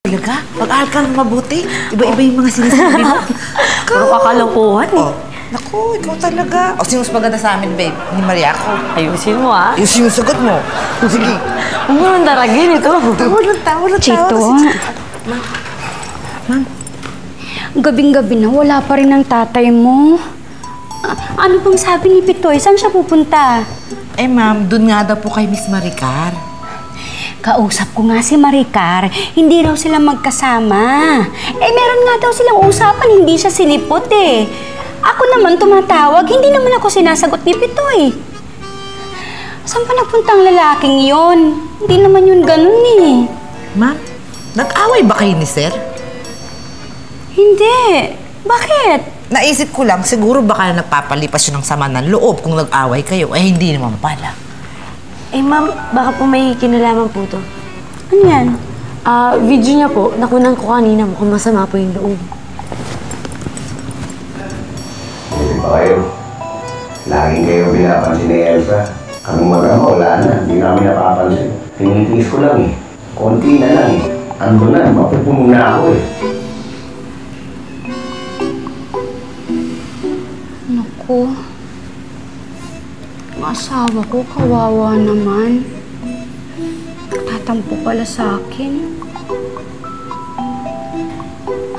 Talaga? Pag-aaral ka ng mabuti, iba-iba yung mga sinasabi mo. Puro kakalokohan eh. Naku, ikaw talaga. O, sino mas maganda sa amin, babe? Ni Mariaco. Ayusin mo ah. Ayusin yung sagot mo. Sige. Huwag mo nang daragin ito. Walang tawa. Chito. Ma'am. Gabing-gabi na, wala pa rin ang tatay mo. Ano bang sabi ni Pitoy? Saan siya pupunta? Eh, ma'am, dun nga daw po kay Miss Maricar. Kausap ko nga si Maricar, hindi raw sila magkasama. Eh, meron nga daw silang usapan, hindi siya sinipot eh. Ako naman tumatawag, hindi naman ako sinasagot ni Pitoy. Saan pa nagpunta ang lalaking yon? Hindi naman yun ganun eh. Ma'am, nag-away ba kayo ni Sir? Hindi. Bakit? Naisip ko lang, siguro baka nagpapalipas yun ng sama ng loob kung nag-away kayo. Eh, hindi naman pala. Eh ma'am, baka po may kinalaman po to. Ano yan? Video niya po, nakunan ko kanina, mukhang masama po yung loob. Hindi pa kayo. Laging kayo pinapansin ni Elsa. Kaming mag-ama, wala na. Hindi namin napapansin. Tinitiis ko lang eh. Konti na lang eh. Ano na, mapupuno na ako eh. Naku. Ang asawa ko, kawawa naman. Tatampo pala sa akin.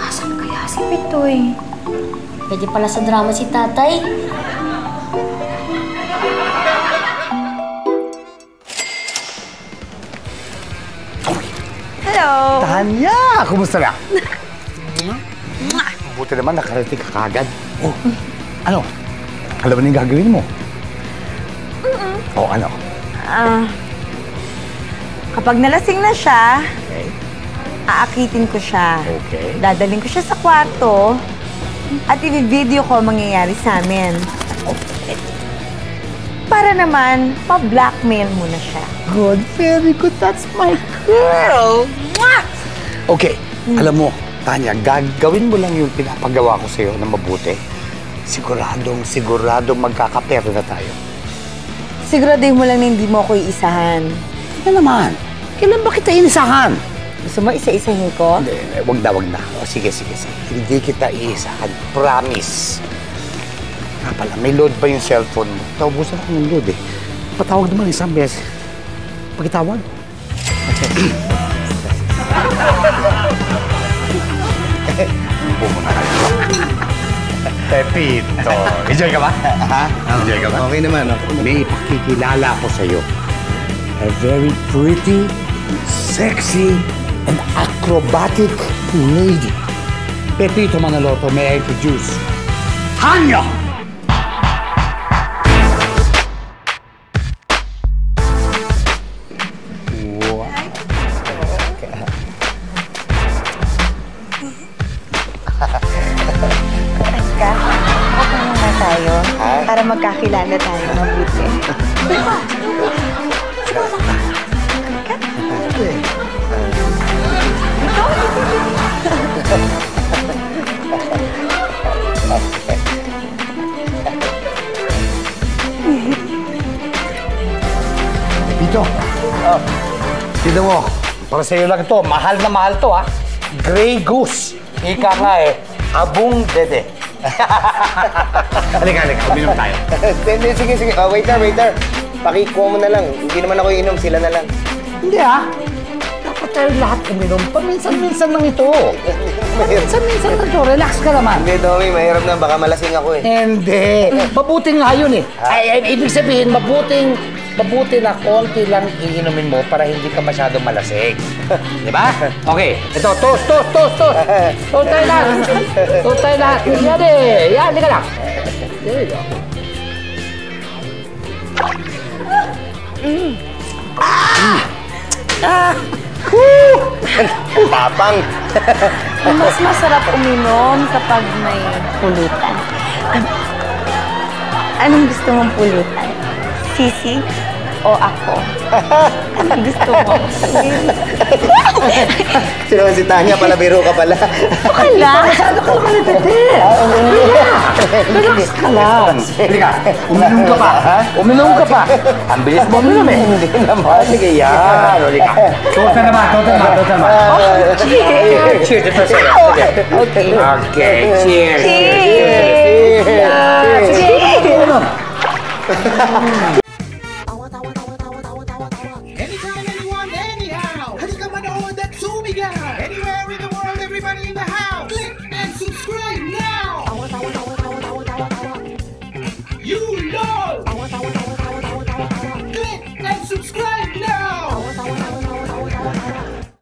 Asan kaya si Pitoy? Pwede pala sa drama si tatay. Hello! Tanya! Kumusta na? Buti naman nakarating ka kagad. Oh, ano? Alam mo na yung gagawin mo? Oh, ano? Kapag nalasing na siya, aakitin ko siya. Okay. Dadaling ko siya sa kwarto at i-video ko mangyayari sa amin. Para naman, pa-blackmail mo na siya. Good, very good. That's my girl! Okay, alam mo, Tanya, gagawin mo lang yung pinapagawa ko sa'yo na mabuti. Siguradong magkakapera na tayo. Siguraduhin mo lang na hindi mo ako iisahan. Ano naman? Kailan ba kita inisahan? Gusto mo isa-isahin ko? Hindi, wag na. O, sige. Hindi kita iisahan. Promise. Nga pala, may load ba yung cellphone mo? Naubusan ako ng load eh. Patawag naman isang beses. Pagkitawag? Pepito, enjoy ka ba? Ha? Enjoy ka ba? Okay naman, okay. May ipakikilala ko sa'yo. A very pretty, sexy, and acrobatic lady. Pepito Manaloto, may I introduce Tanya! Para magkakilala tayo mabuti. Dito. Dito mo. Para sa'yo lang ito. Mahal na mahal to, ha? Grey Goose. Ika nga eh. Abong dede. Halika. Uminom tayo. Sige. Waiter. Pakikuha mo na lang. Hindi naman ako inom, sila na lang. Hindi, ha? Dapat tayo lahat uminom. Paminsan-minsan lang ito. Paminsan-minsan lang ito. Relax ka naman. Hindi, Tommy. Mahirap na. Baka malasing ako eh. Hindi. Mabuting nga yun eh. Ay, ibig sabihin, mabuti na konti lang iinumin mo para hindi ka masyadong malasing. Di ba? Okay. Ito, toast. Toast tayo lahat. Yan eh. Yan, hindi ka lang. There you go. Tapang. Mas masarap uminom kapag may pulutan. Anong gusto mong pulutan? Sisi o ako? Anong gusto mo? Sino si Tanya? Palabiro ka pala. Wala. Masyado ka naman nitete. Relax ka lang. Halika, uminom ka pa. Ang bilis mo uminom eh. Hindi naman. Sige, yan. Halika. Total naman. Oh, gee. cheers. Ito sa'yo. Sige. Okay. Okay, cheers. Anytime, anyone, anyhow. Halika manood at sumigaw. Anywhere in the world, everybody in the house. Click and subscribe now. You know